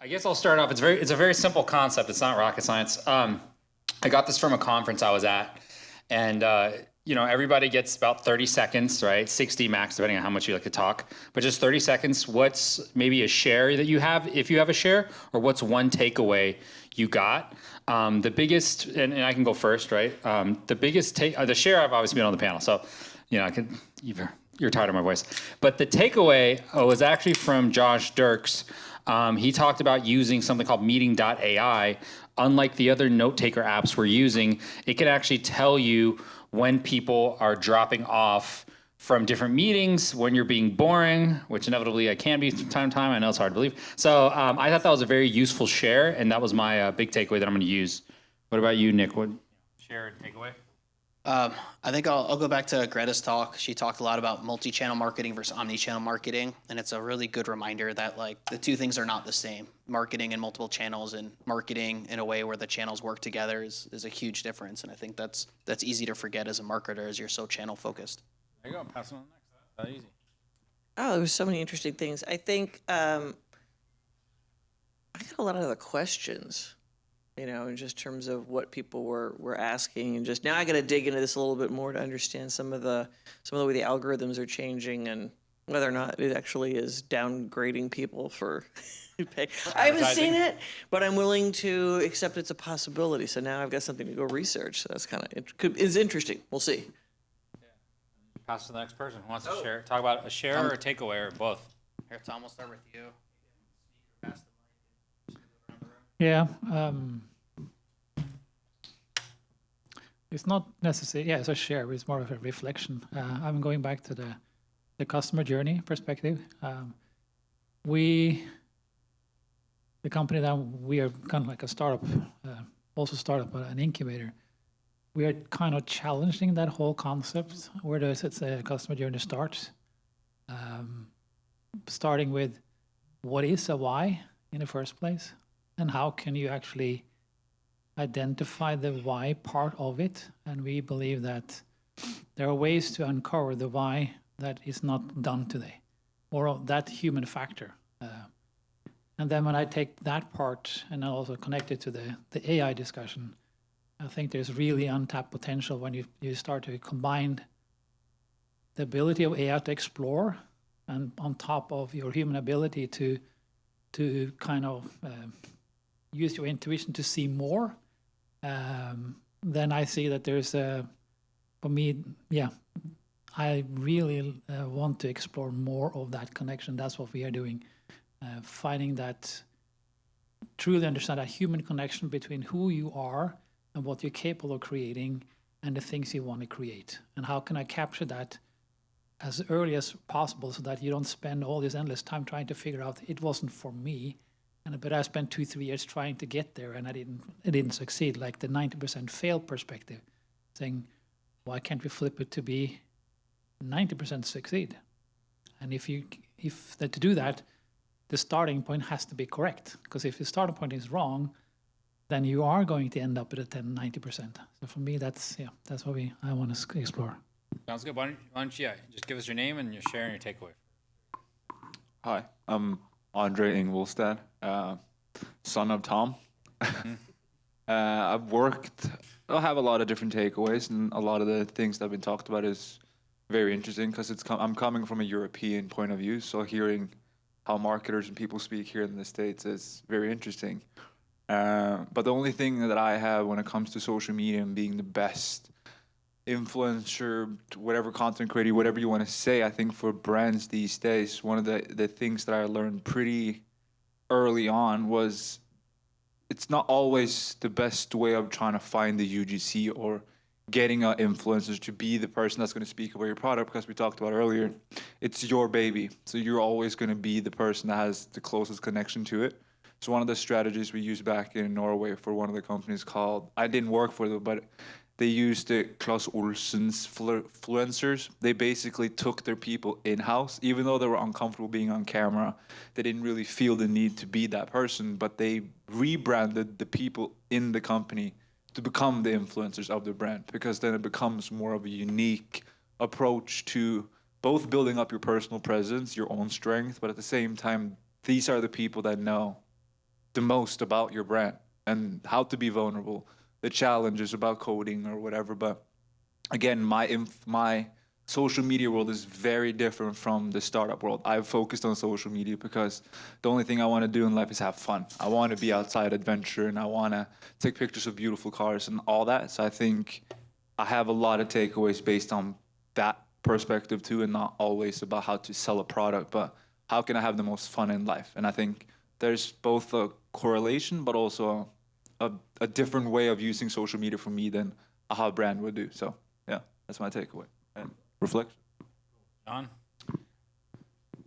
I guess I'll start off. It's a very simple concept. It's not rocket science. I got this from a conference I was at, and everybody gets about 30 seconds, right? 60 max, depending on how much you like to talk. But just 30 seconds. What's maybe a share that you have, if you have a share, or what's one takeaway you got? The biggest, and I can go first, right? The biggest the share. I've obviously been on the panel, so I could. You're tired of my voice, but the takeaway was actually from Josh Dirks. He talked about using something called Meeting.ai. Unlike the other note taker apps we're using, it can actually tell you when people are dropping off from different meetings, when you're being boring, which inevitably I can be from time to time. I know it's hard to believe. So I thought that was a very useful share, and that was my big takeaway that I'm going to use. What about you, Nick? What share and takeaway? I think I'll go back to Greta's talk. She talked a lot about multi-channel marketing versus omni-channel marketing, and it's a really good reminder that the two things are not the same. Marketing in multiple channels and marketing in a way where the channels work together is a huge difference, and I think that's easy to forget as a marketer as you're so channel focused. There you go. Pass it on next. That easy. Oh, there was so many interesting things. I think I got a lot of the questions. In just terms of what people were asking, and just now I got to dig into this a little bit more to understand some of the way the algorithms are changing and whether or not it actually is downgrading people for pay. I haven't seen it, but I'm willing to accept it's a possibility. So now I've got something to go research. So that's is interesting. We'll see. Yeah. Pass to the next person who wants to share. Talk about a share or a takeaway or both. Here, Tom, we'll start with you. Yeah, it's not necessary. Yeah, it's a share. It's more of a reflection. I'm going back to the customer journey perspective. The company that we are kind of like a startup, also startup, but an incubator. We are kind of challenging that whole concept. Where does a customer journey start? Starting with what is a why in the first place? And how can you actually identify the why part of it? And we believe that there are ways to uncover the why that is not done today, or that human factor. And then when I take that part and also connect it to the AI discussion, I think there's really untapped potential when you start to combine the ability of AI to explore and on top of your human ability to kind of use your intuition to see more, then I see that there's for me, I really want to explore more of that connection. That's what we are doing, finding that, truly understand that human connection between who you are and what you're capable of creating and the things you want to create. And how can I capture that as early as possible so that you don't spend all this endless time trying to figure out it wasn't for me. But I spent 2-3 years trying to get there, and it didn't succeed. Like the 90% fail perspective, saying, why can't we flip it to be 90% succeed? And to do that, the starting point has to be correct. Because if the starting point is wrong, then you are going to end up at a 90%. So for me, that's what I want to explore. Sounds good. Why don't you just give us your name and your share and your takeaway. Hi, I'm Andre Ingolstad, son of Tom. I'll have a lot of different takeaways, and a lot of the things that have been talked about is very interesting because I'm coming from a European point of view, so hearing how marketers and people speak here in the States is very interesting. But the only thing that I have when it comes to social media and being the best influencer, whatever content creator, whatever you want to say, I think for brands these days, one of the things that I learned pretty early on was it's not always the best way of trying to find the UGC or getting influencers to be the person that's going to speak about your product, because we talked about earlier, it's your baby. So you're always going to be the person that has the closest connection to it. So one of the strategies we used back in Norway for one of the companies I didn't work for them, but they used the Klaus Olsen's influencers. They basically took their people in-house, even though they were uncomfortable being on camera. They didn't really feel the need to be that person, but they rebranded the people in the company to become the influencers of the brand, because then it becomes more of a unique approach to both building up your personal presence, your own strength, but at the same time, these are the people that know the most about your brand and how to be vulnerable, the challenges about coding or whatever. But again, my social media world is very different from the startup world. I've focused on social media because the only thing I want to do in life is have fun. I want to be outside, adventure, and I want to take pictures of beautiful cars and all that. So I think I have a lot of takeaways based on that perspective too, and not always about how to sell a product, but how can I have the most fun in life? And I think there's both a correlation, but also a different way of using social media for me than how a brand would do. So yeah, that's my takeaway and reflection. John?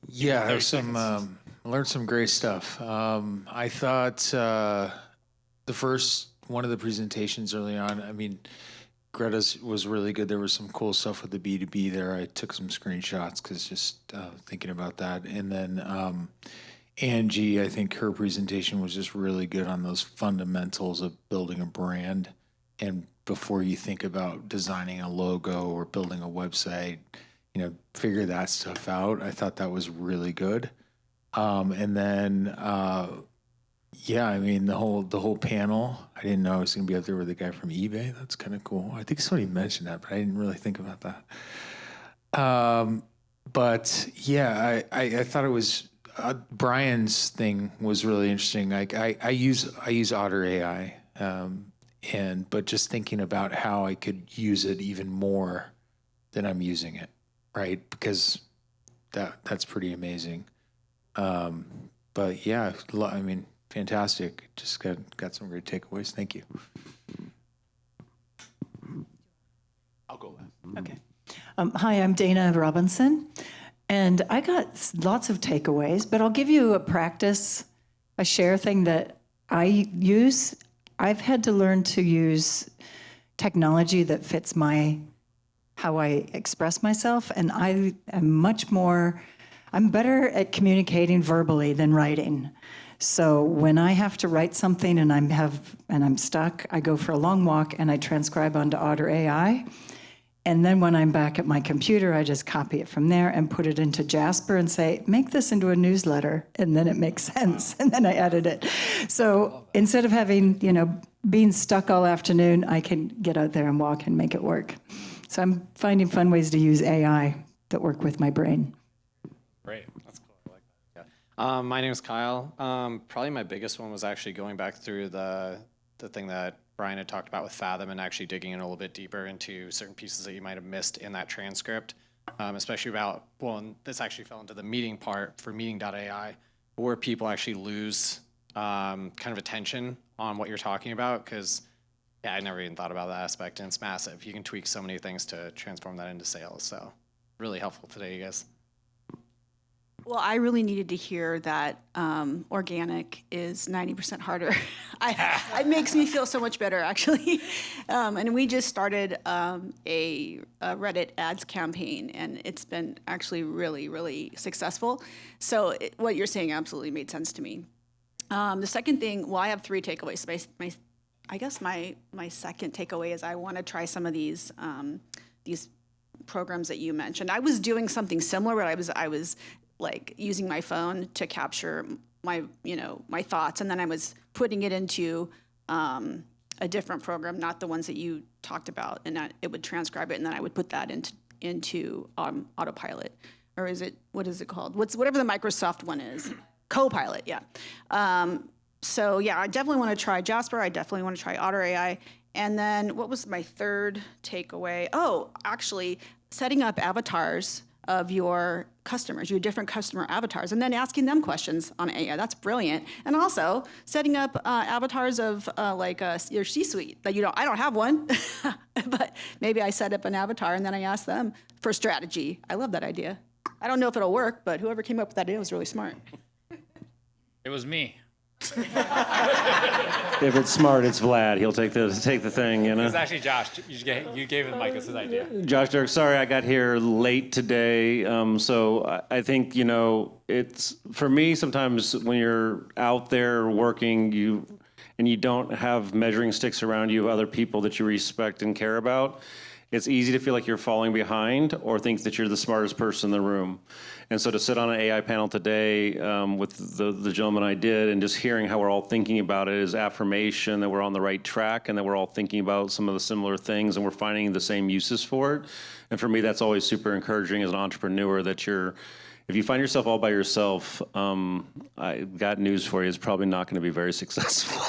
Yeah, 30 there's some learned some great stuff. I thought one of the presentations early on, I mean, Greta's was really good. There was some cool stuff with the B2B there. I took some screenshots because just thinking about that. And then Angie, I think her presentation was just really good on those fundamentals of building a brand. And before you think about designing a logo or building a website, figure that stuff out. I thought that was really good. And then, yeah, I mean, the whole panel, I didn't know I was going to be up there with the guy from eBay. That's kind of cool. I think somebody mentioned that, but I didn't really think about that. But yeah, I thought it was, Brian's thing was really interesting. Like I use Otter AI, but just thinking about how I could use it even more than I'm using it, right? Because that's pretty amazing. But yeah, I mean, fantastic. Just got some great takeaways. Thank you. I'll go last. Okay. Hi, I'm Dana Robinson, and I got lots of takeaways, but I'll give you a share thing that I use. I've had to learn to use technology that fits how I express myself, and I am I'm better at communicating verbally than writing. So when I have to write something and I'm stuck, I go for a long walk and I transcribe onto Otter AI. And then when I'm back at my computer, I just copy it from there and put it into Jasper and say, make this into a newsletter. And then it makes sense. And then I edit it. So instead of being stuck all afternoon, I can get out there and walk and make it work. So I'm finding fun ways to use AI that work with my brain. Great. That's cool. I like that. Yeah. My name is Kyle. Probably my biggest one was actually going back through the thing that Brian had talked about with Fathom and actually digging in a little bit deeper into certain pieces that you might have missed in that transcript, especially and this actually fell into the meeting part for meeting.ai, where people actually lose kind of attention on what you're talking about, because I never even thought about that aspect, and it's massive. You can tweak so many things to transform that into sales, so really helpful today, you guys. Well, I really needed to hear that organic is 90% harder. It makes me feel so much better, actually. And we just started a Reddit ads campaign, and it's been actually really, really successful. So what you're saying absolutely made sense to me. The second thing, I have 3 takeaways. I guess my second takeaway is I want to try some of these programs that you mentioned. I was doing something similar, but I was like using my phone to capture my thoughts, and then I was putting it into a different program, not the ones that you talked about, and that it would transcribe it, and then I would put that into autopilot, or what is it called? Whatever the Microsoft one is, Copilot, yeah. So yeah, I definitely want to try Jasper. I definitely want to try Otter AI. And then what was my third takeaway? Oh, actually, setting up avatars of your customers, your different customer avatars, and then asking them questions on AI. That's brilliant. And also setting up avatars of your C-suite that I don't have one, but maybe I set up an avatar and then I ask them for strategy. I love that idea. I don't know if it'll work, but whoever came up with that idea was really smart. It was me. If it's smart, it's Vlad. He'll take the thing, It's actually Josh. You gave him Mike. It's his idea. Josh Dirk, sorry I got here late today. So I think, it's, for me, sometimes when you're out there working, and you don't have measuring sticks around you, other people that you respect and care about, it's easy to feel like you're falling behind or think that you're the smartest person in the room. And so to sit on an AI panel today with the gentleman I did and just hearing how we're all thinking about it is affirmation that we're on the right track and that we're all thinking about some of the similar things and we're finding the same uses for it. And for me, that's always super encouraging as an entrepreneur that if you find yourself all by yourself, I got news for you, it's probably not going to be very successful.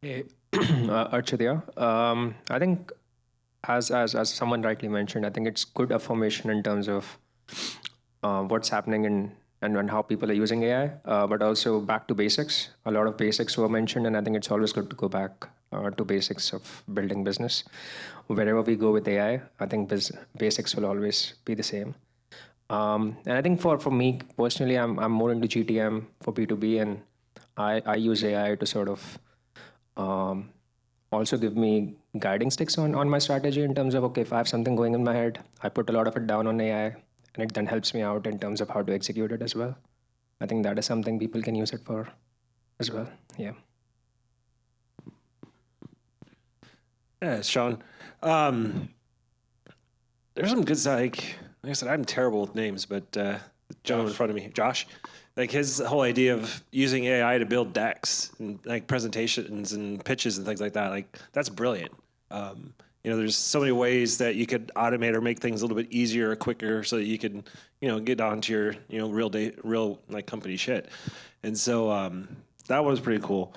Hey, Archidya. I think, as someone rightly mentioned, I think it's good affirmation in terms of what's happening and how people are using AI, but also back to basics. A lot of basics were mentioned, and I think it's always good to go back to basics of building business. Wherever we go with AI, I think basics will always be the same. And I think for me personally, I'm more into GTM for B2B, and I use AI to sort of also give me guiding sticks on my strategy in terms of, okay, if I have something going in my head, I put a lot of it down on AI, and it then helps me out in terms of how to execute it as well. I think that is something people can use it for as well. Yeah. Yeah, Sean. There's some good, like I said, I'm terrible with names, but the gentleman in front of me, Josh, like his whole idea of using AI to build decks and like presentations and pitches and things like that, like that's brilliant. There's so many ways that you could automate or make things a little bit easier or quicker so that you could, get onto your, real like company shit. And so that was pretty cool.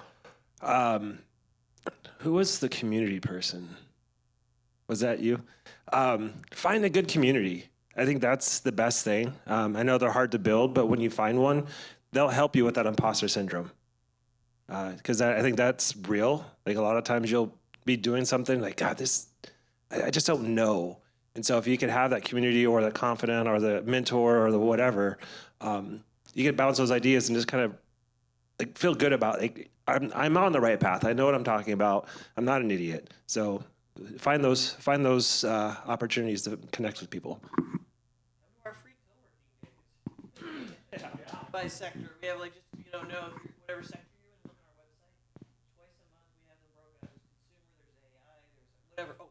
Who was the community person? Was that you? Find a good community. I think that's the best thing. I know they're hard to build, but when you find one, they'll help you with that imposter syndrome. Because I think that's real. Like a lot of times you'll be doing something like, God, I just don't know. And so if you can have that community or the confidant or the mentor or the whatever, you can bounce those ideas and just kind of like feel good about like I'm on the right path. I know what I'm talking about. I'm not an idiot. So find those opportunities to connect with people. Our free co-working days. By sector, we have like just if you don't know whatever sector you're in, look on our website. Twice a month we have them broken out. There's consumer, there's AI, there's whatever. Oh,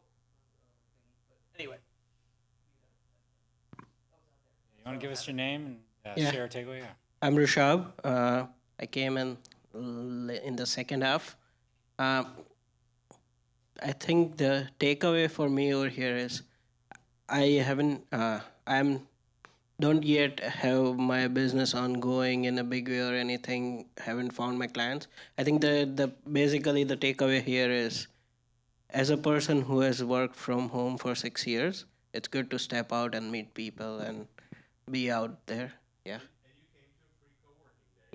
but anyway. You want to give us your name and Yeah. share a takeaway? Yeah. I'm Rishabh. I came in the second half. I think the takeaway for me over here is don't yet have my business ongoing in a big way or anything. Haven't found my clients. I think basically the takeaway here is, as a person who has worked from home for 6 years, it's good to step out and meet people and be out there. Yeah.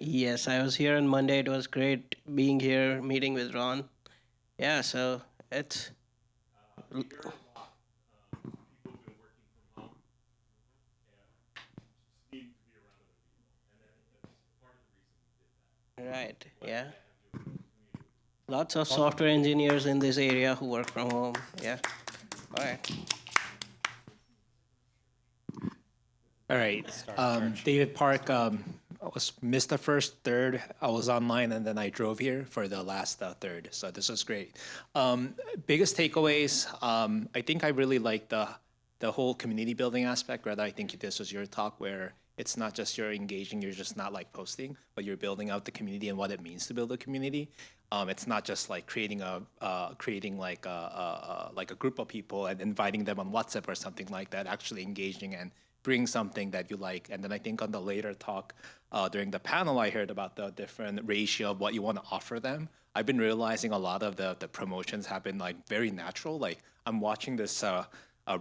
Yes, I was here on Monday. It was great being here, meeting with Ron. Yeah, so it's. Right, yeah. Lots of software engineers in this area who work from home. Yeah. All right. All right. David Park. Missed the first third. I was online and then I drove here for the last third. So this was great. Biggest takeaways. I think I really like the whole community building aspect. Rather, I think this was your talk where it's not just you're engaging, you're just not like posting, but you're building out the community and what it means to build a community. It's not just like creating like a group of people and inviting them on WhatsApp or something like that. Actually engaging and bring something that you like. And then I think on the later talk during the panel, I heard about the different ratio of what you want to offer them. I've been realizing a lot of the promotions have been like very natural. Like I'm watching this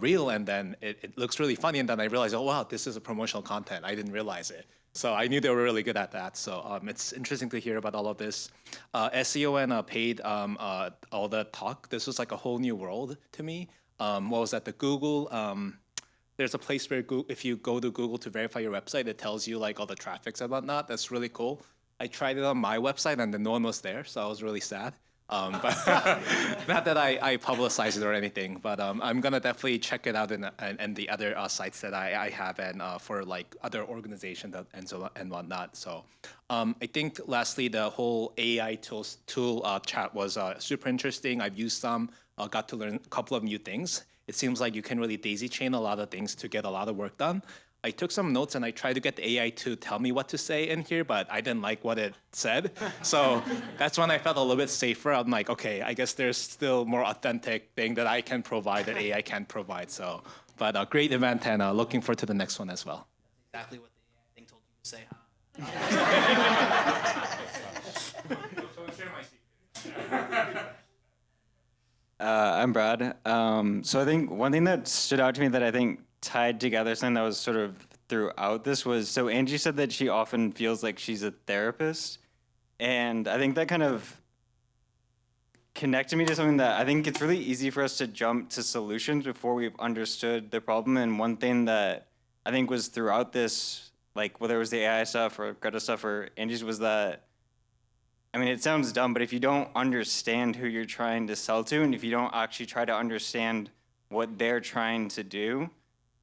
reel and then it looks really funny. And then I realized, oh, wow, this is a promotional content. I didn't realize it. So I knew they were really good at that. So it's interesting to hear about all of this. SEO and paid, all the talk. This was like a whole new world to me. What was that? The Google. There's a place where if you go to Google to verify your website, it tells you like all the traffics and whatnot. That's really cool. I tried it on my website and then no one was there, so I was really sad. But not that I publicize it or anything, but I'm gonna definitely check it out and the other sites that I have and for like other organizations and whatnot. So I think lastly, the whole AI tool chat was super interesting. I've used some, got to learn a couple of new things. It seems like you can really daisy chain a lot of things to get a lot of work done. I took some notes and I tried to get the AI to tell me what to say in here, but I didn't like what it said. So that's when I felt a little bit safer. I'm like, okay, I guess there's still more authentic thing that I can provide that AI can't provide. So, but a great event and looking forward to the next one as well. Exactly what the AI thing told you to say, huh? I'm Brad. So I think one thing that stood out to me that I think tied together something that was sort of throughout this was, so Angie said that she often feels like she's a therapist. And I think that kind of connected me to something that I think it's really easy for us to jump to solutions before we've understood the problem. And one thing that I think was throughout this, like whether it was the AI stuff or Greta stuff or Angie's, was that, I mean, it sounds dumb, but if you don't understand who you're trying to sell to, and if you don't actually try to understand what they're trying to do,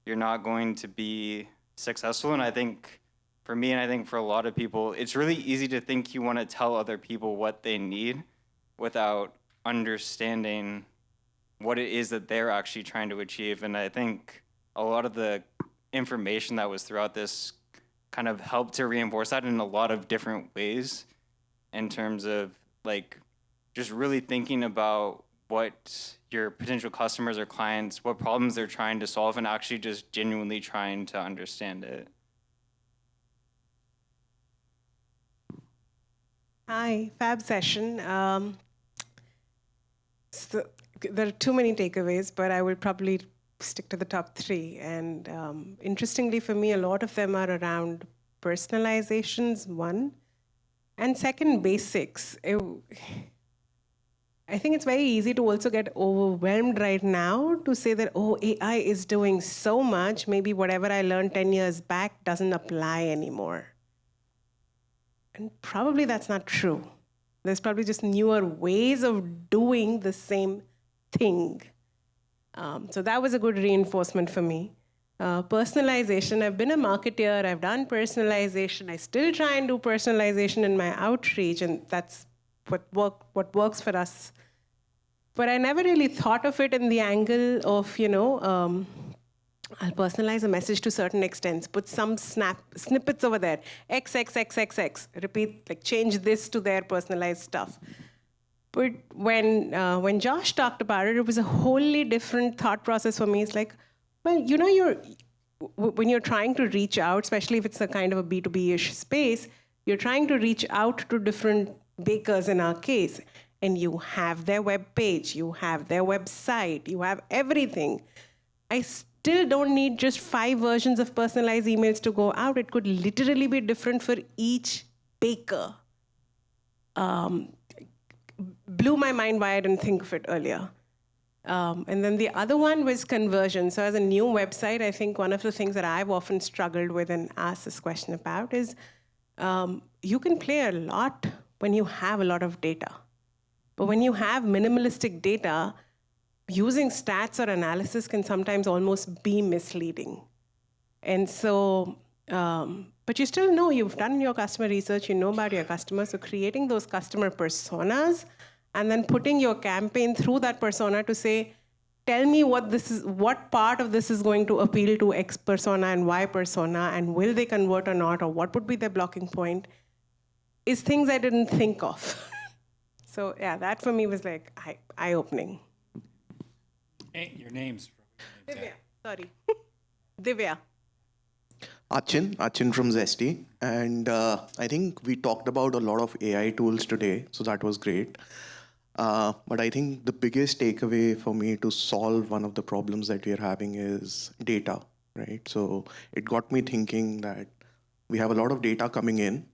you're not going to be successful. And I think for me, and I think for a lot of people, it's really easy to think you want to tell other people what they need without understanding what it is that they're actually trying to achieve. And I think a lot of the information that was throughout this kind of helped to reinforce that in a lot of different ways, in terms of like just really thinking about what your potential customers or clients, what problems they're trying to solve, and actually just genuinely trying to understand it. Hi, fab session. So there are too many takeaways, but I will probably stick to the top 3. And interestingly for me, a lot of them are around personalizations, one, and second, basics. I think it's very easy to also get overwhelmed right now to say that, oh, AI is doing so much, maybe whatever I learned 10 years back doesn't apply anymore. And probably that's not true. There's probably just newer ways of doing the same thing. So that was a good reinforcement for me. Personalization, I've been a marketer, I've done personalization, I still try and do personalization in my outreach, and that's what works for us. But I never really thought of it in the angle of, I'll personalize a message to certain extents, put some snippets over there, XXXXX, repeat, like change this to their personalized stuff. But when Josh talked about it, it was a wholly different thought process for me. It's like, well, when you're trying to reach out, especially if it's a kind of a B2B-ish space, you're trying to reach out to different bakers in our case, and you have their web page, you have their website, you have everything. I still don't need just 5 versions of personalized emails to go out. It could literally be different for each baker. Blew my mind why I didn't think of it earlier. And then the other one was conversion. So as a new website, I think one of the things that I've often struggled with and asked this question about is you can play a lot when you have a lot of data. But when you have minimalistic data, using stats or analysis can sometimes almost be misleading. And so, but you still know, you've done your customer research, you know about your customers, so creating those customer personas and then putting your campaign through that persona to say, tell me what part of this is going to appeal to X persona and Y persona, and will they convert or not, or what would be their blocking point, is things I didn't think of. So yeah, that for me was like eye-opening. Hey, your name's Divya, sorry. Divya. Achin from Zesty. And I think we talked about a lot of AI tools today, so that was great. But I think the biggest takeaway for me to solve one of the problems that we're having is data, right? So it got me thinking that we have a lot of data coming in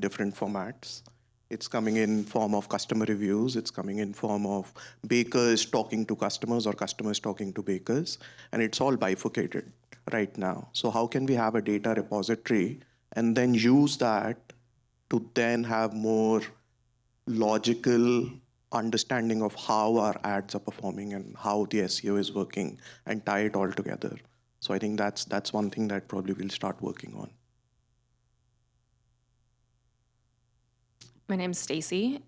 different formats. It's coming in form of customer reviews. It's coming in form of bakers talking to customers or customers talking to bakers. And it's all bifurcated right now. So how can we have a data repository and then use that to then have more logical understanding of how our ads are performing and how the SEO is working and tie it all together. So I think that's one thing that probably we'll start working on. My name's Stacy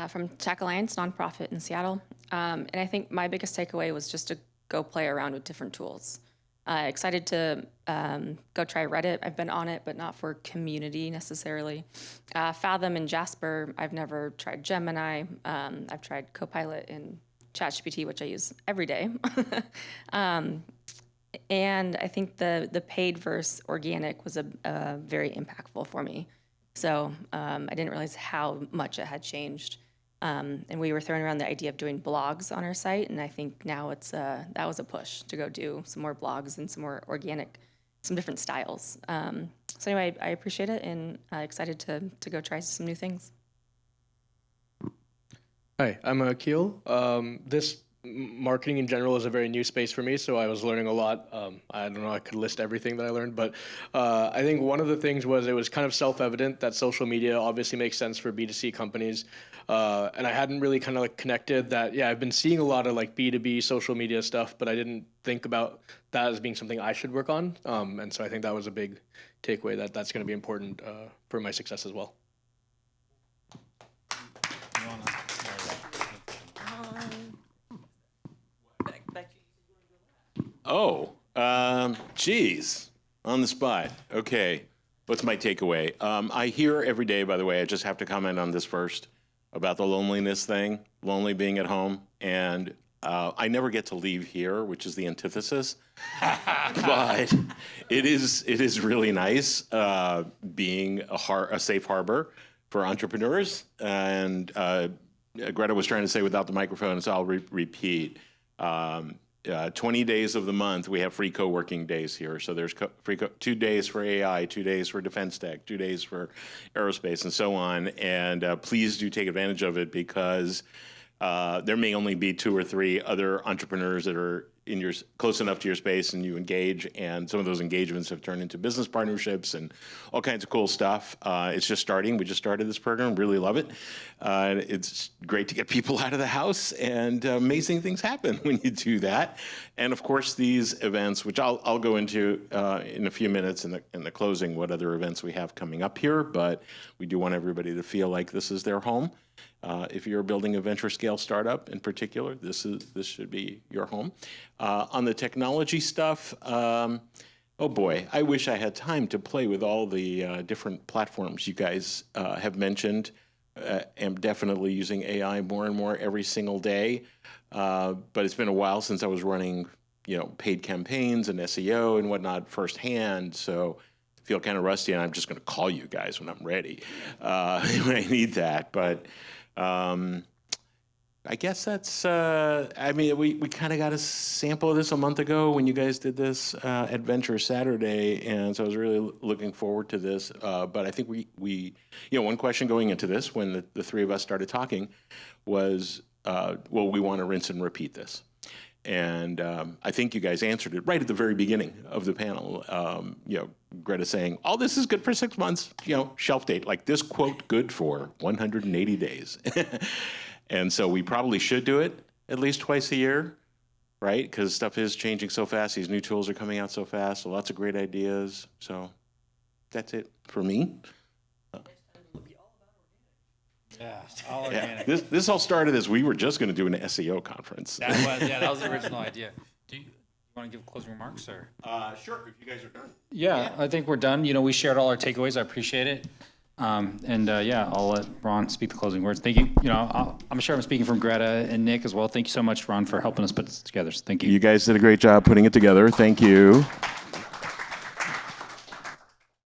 from Tech Alliance, nonprofit in Seattle. And I think my biggest takeaway was just to go play around with different tools. Excited to go try Reddit. I've been on it, but not for community necessarily. Fathom and Jasper, I've never tried Gemini. I've tried Copilot and ChatGPT, which I use every day. And I think the paid versus organic was a very impactful for me. So I didn't realize how much it had changed. And we were throwing around the idea of doing blogs on our site, and I think now that was a push to go do some more blogs and some more organic, some different styles. So anyway, I appreciate it and excited to go try some new things. Hi, I'm Akil. This marketing in general is a very new space for me, so I was learning a lot. I don't know, I could list everything that I learned, but I think one of the things was it was kind of self-evident that social media obviously makes sense for B2C companies. And I hadn't really kind of like connected that, yeah, I've been seeing a lot of like B2B social media stuff, but I didn't think about that as being something I should work on. And so I think that was a big takeaway that's going to be important for my success as well. Oh, geez, on the spot. Okay, what's my takeaway? I hear every day, by the way, I just have to comment on this first, about the loneliness thing, lonely being at home, and I never get to leave here, which is the antithesis. But it is really nice being a safe harbor for entrepreneurs. And Greta was trying to say without the microphone, so I'll repeat. 20 days of the month, we have free co-working days here. So there's 2 days for AI, 2 days for defense tech, 2 days for aerospace, and so on. And please do take advantage of it, because there may only be 2 or 3 other entrepreneurs that are close enough to your space, and you engage. And some of those engagements have turned into business partnerships and all kinds of cool stuff. It's just starting. We just started this program. Really love it. It's great to get people out of the house, and amazing things happen when you do that. And of course, these events, which I'll go into in a few minutes in the closing, what other events we have coming up here. But we do want everybody to feel like this is their home. If you're building a venture scale startup in particular, this should be your home. On the technology stuff, oh boy, I wish I had time to play with all the different platforms you guys have mentioned. Am definitely using AI more and more every single day. But it's been a while since I was running, paid campaigns and SEO and whatnot firsthand. So I feel kind of rusty, and I'm just going to call you guys when I'm ready, when I need that. But I guess that's, we kind of got a sample of this a month ago when you guys did this Adventure Saturday, and so I was really looking forward to this. But I think we one question going into this when the 3 of us started talking was, we want to rinse and repeat this. And I think you guys answered it right at the very beginning of the panel. Greta saying, all this is good for 6 months, shelf date, like this quote, good for 180 days. And so we probably should do it at least twice a year, right? Because stuff is changing so fast. These new tools are coming out so fast. So lots of great ideas. So that's it for me. Yeah, all organic. This all started as we were just going to do an SEO conference. That was the original idea. Do you want to give closing remarks, or? Sure, if you guys are done. Yeah, I think we're done. We shared all our takeaways. I appreciate it. I'll let Ron speak the closing words. Thank you. I'm sure I'm speaking from Greta and Nick as well. Thank you so much, Ron, for helping us put this together. So thank you. You guys did a great job putting it together. Thank you.